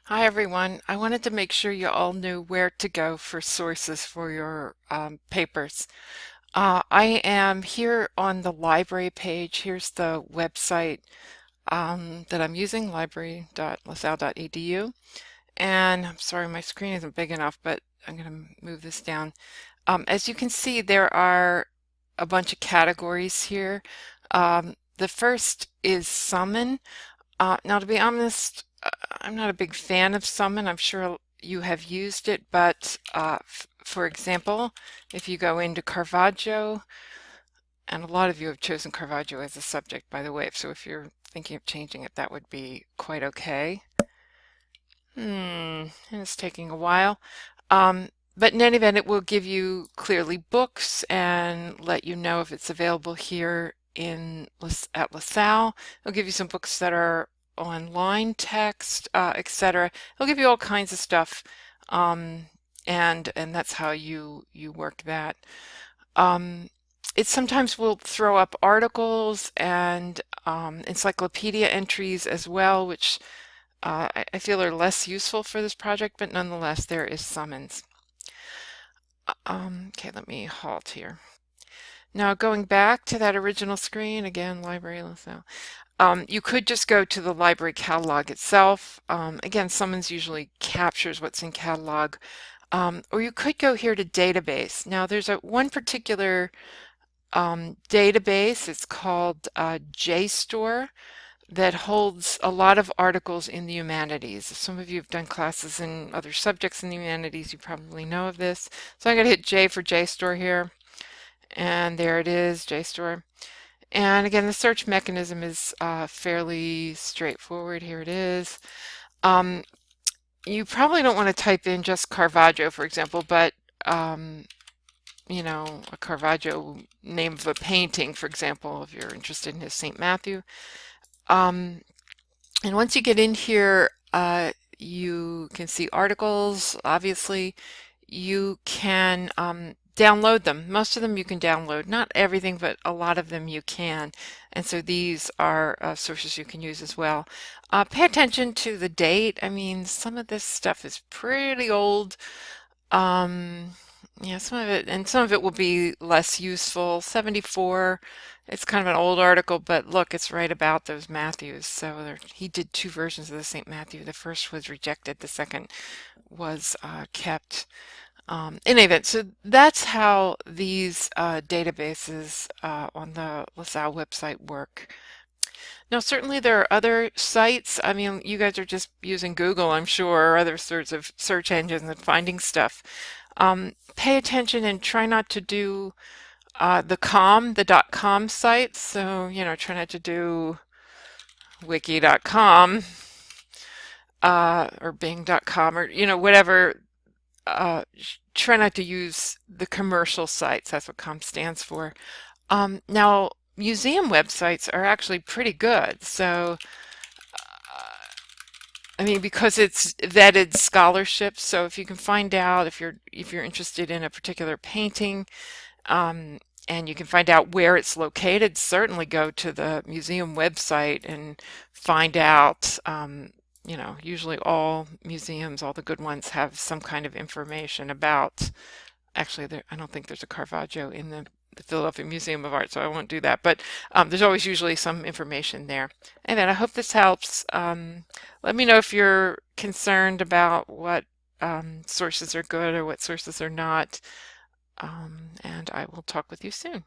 Hi everyone. I wanted to make sure you all knew where to go for sources for your papers. I am here on the library page. Here's the website that I'm using, library.lasalle.edu. And I'm sorry, my screen isn't big enough, but I'm going to move this down. As you can see, there are a bunch of categories here. The first is Summon. Now, to be honest, I'm not a big fan of Summon. I'm sure you have used it, but for example, if you go into Caravaggio, and a lot of you have chosen Caravaggio as a subject, by the way, so if you're thinking of changing it, that would be quite okay. And it's taking a while. But in any event, it will give you clearly books and let you know if it's available here at LaSalle. It'll give you some books that are online text, etc. It'll give you all kinds of stuff, and that's how you work that. Um, it sometimes will throw up articles and encyclopedia entries as well, which I feel are less useful for this project, but nonetheless, there is Summons. Okay, let me halt here. Now going back to that original screen, again, Library LaSalle. You could just go to the library catalog itself. Again, Summons usually captures what's in catalog. Or you could go here to database. Now there's one particular database. It's called JSTOR that holds a lot of articles in the humanities. If some of you have done classes in other subjects in the humanities, you probably know of this. So I'm going to hit J for JSTOR here, and there it is, JSTOR. And again, the search mechanism is fairly straightforward. Here it is. You probably don't want to type in just Caravaggio, for example, but you know, a Caravaggio name of a painting, for example, if you're interested in his St. Matthew. And once you get in here, you can see articles, obviously. You can download them. Most of them you can download. Not everything, but a lot of them you can. And so these are sources you can use as well. Pay attention to the date. I mean, some of this stuff is pretty old. Um, yeah, some of it will be less useful. 74, it's kind of an old article, but look, it's right about those Matthews. So he did two versions of the St. Matthew. The first was rejected, the second was kept. In any event, so that's how these databases on the LaSalle website work. Now, certainly there are other sites. I mean, you guys are just using Google, I'm sure, or other sorts of search engines and finding stuff. Pay attention and try not to do the .com sites. So, you know, try not to do wiki.com or bing.com or, you know, whatever. Try not to use the commercial sites. That's what com stands for. Now, museum websites are actually pretty good. So, I mean, because it's vetted scholarship. So if you can find out if you're interested in a particular painting, and you can find out where it's located, certainly go to the museum website and find out. You know, usually all museums, all the good ones, have some kind of information about. Actually, I don't think there's a Caravaggio in the Philadelphia Museum of Art, so I won't do that. But there's always usually some information there. And then I hope this helps. Let me know if you're concerned about what sources are good or what sources are not. And I will talk with you soon.